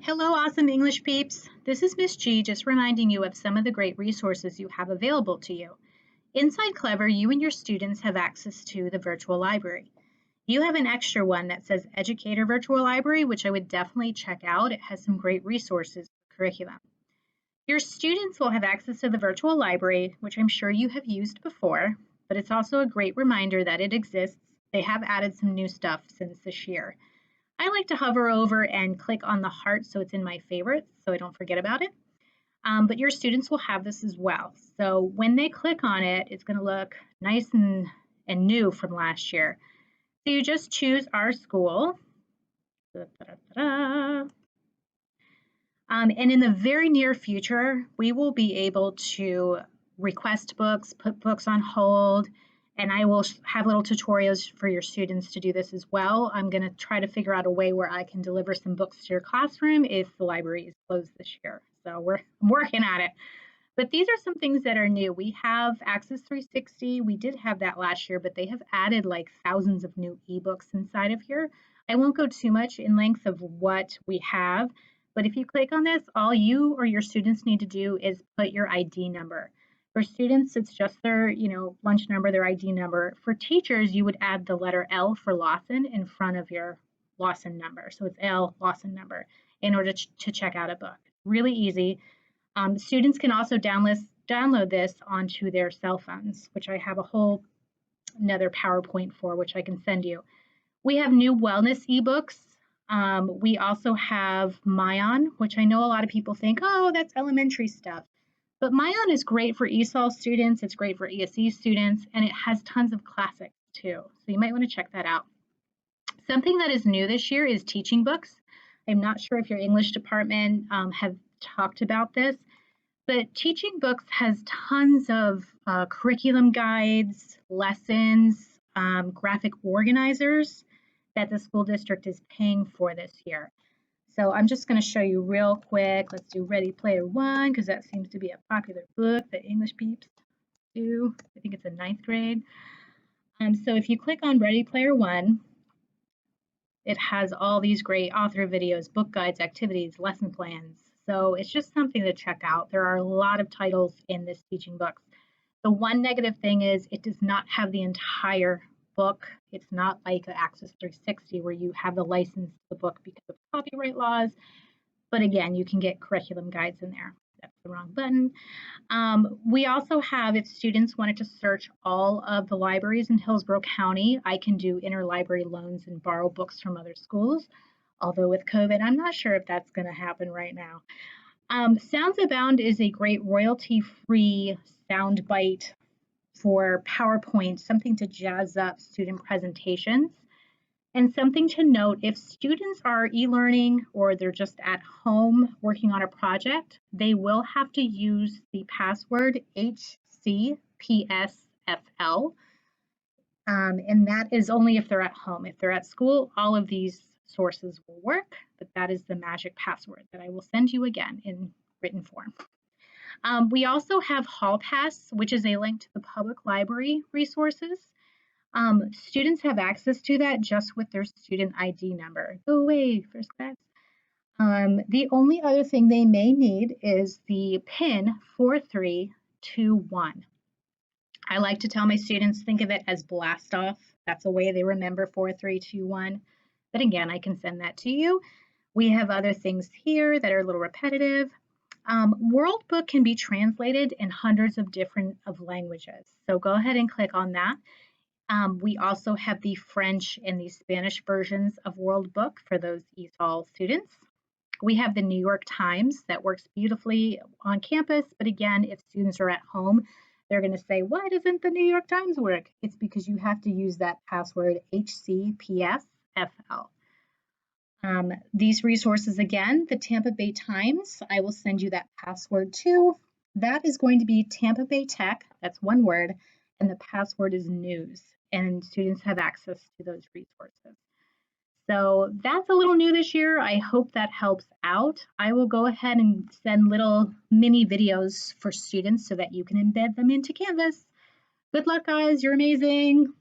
Hello, awesome English peeps. This is Miss G, just reminding you of some of the great resources you have available to you. Inside Clever, you and your students have access to the virtual library. You have an extra one that says Educator Virtual Library, which I would definitely check out. It has some great resources for curriculum. Your students will have access to the virtual library, which I'm sure you have used before, but it's also a great reminder that it exists. They have added some new stuff since this year. I like to hover over and click on the heart so it's in my favorites so I don't forget about it. But your students will have this as well. So when they click on it, it's going to look nice and new from last year. So you just choose our school. And in the very near future, we will be able to request books, put books on hold, and I will have little tutorials for your students to do this as well. I'm going to try to figure out a way where I can deliver some books to your classroom if the library is closed this year. So I'm working at it. But these are some things that are new. We have Access 360. We did have that last year, but they have added like thousands of new ebooks inside of here. I won't go too much in length of what we have, but if you click on this, all you or your students need to do is put your ID number. For students, it's just their, lunch number, their ID number. For teachers, you would add the letter L for Lawson in front of your Lawson number. So it's L Lawson number in order to check out a book. Really easy. Students can also download this onto their cell phones, which I have a whole another PowerPoint for, which I can send you. We have new wellness ebooks. We also have Myon, which I know a lot of people think, oh, that's elementary stuff. But Myon is great for ESOL students, it's great for ESE students, and it has tons of classics too. So you might want to check that out. Something that is new this year is teaching books. I'm not sure if your English department have talked about this, but teaching books has tons of curriculum guides, lessons, graphic organizers that the school district is paying for this year. So I'm just going to show you real quick. Let's do Ready Player One because that seems to be a popular book that English peeps do. I think it's a 9th grade. So if you click on Ready Player One, it has all these great author videos, book guides, activities, lesson plans. So it's just something to check out. There are a lot of titles in this teaching book. The one negative thing is it does not have the entire book. It's not like Access 360 where you have the license to the book because of copyright laws. But again, you can get curriculum guides in there. That's the wrong button. We also have, if students wanted to search all of the libraries in Hillsborough County, I can do interlibrary loans and borrow books from other schools. Although with COVID, I'm not sure if that's going to happen right now. Sounds Abound is a great royalty-free soundbite for PowerPoint, something to jazz up student presentations. And something to note, if students are e-learning or they're just at home working on a project, they will have to use the password HCPSFL. And that is only if they're at home. If they're at school, all of these sources will work, but that is the magic password that I will send you again in written form. We also have Hall Pass, which is a link to the public library resources. Students have access to that just with their student ID number. Go away, first class. The only other thing they may need is the PIN 4321. I like to tell my students, think of it as blast off. That's a way they remember 4321. But again, I can send that to you. We have other things here that are a little repetitive. World Book can be translated in hundreds of different languages. So go ahead and click on that. We also have the French and the Spanish versions of World Book for those ESOL students. We have the New York Times that works beautifully on campus, but again, if students are at home, they're going to say, why doesn't the New York Times work? It's because you have to use that password HCPSFL. These resources again, the Tampa Bay Times, I will send you that password too. That is going to be Tampa Bay Tech, that's one word, and the password is news, and students have access to those resources. So that's a little new this year. I hope that helps out. I will go ahead and send little mini videos for students so that you can embed them into Canvas. Good luck, guys. You're amazing.